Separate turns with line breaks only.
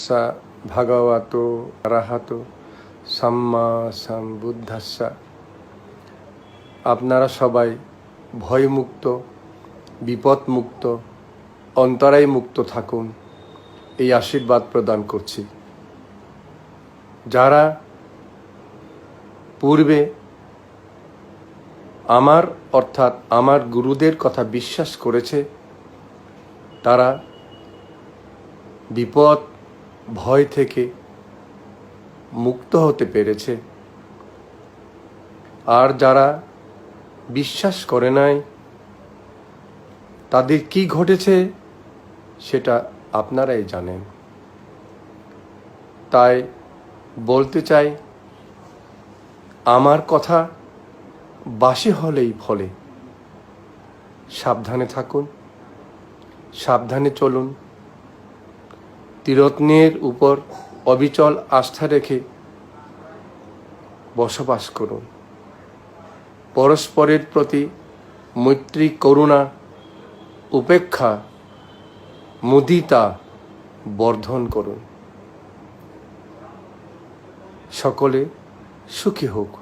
নমস্তা ভগবতো অরহতো সম্মা সম্বুদ্ধাস্স। আপনারা সবাই ভয়মুক্ত, বিপদমুক্ত, অন্তরায় মুক্ত থাকুন, এই আশীর্বাদ প্রদান করছি। যারা পূর্বে আমার অর্থাৎ আমার গুরুদের কথা বিশ্বাস করেছে, তারা বিপদ ভয় থেকে মুক্ত হতে পেরেছে। আর যারা বিশ্বাস করে নাই, তাদের কি ঘটেছে সেটা আপনারাই জানেন। তাই বলতে চাই, আমার কথা বাসি হলেই ফলে সাবধানে থাকুন, সাবধানে চলুন, ত্রিরত্নের উপর অবিচল আস্থা রেখে বসবাস করুন, পরস্পরের প্রতি মৈত্রী, করুণা, উপেক্ষা, মুদিতা বর্ধন করুন। সকলে সুখী হোক।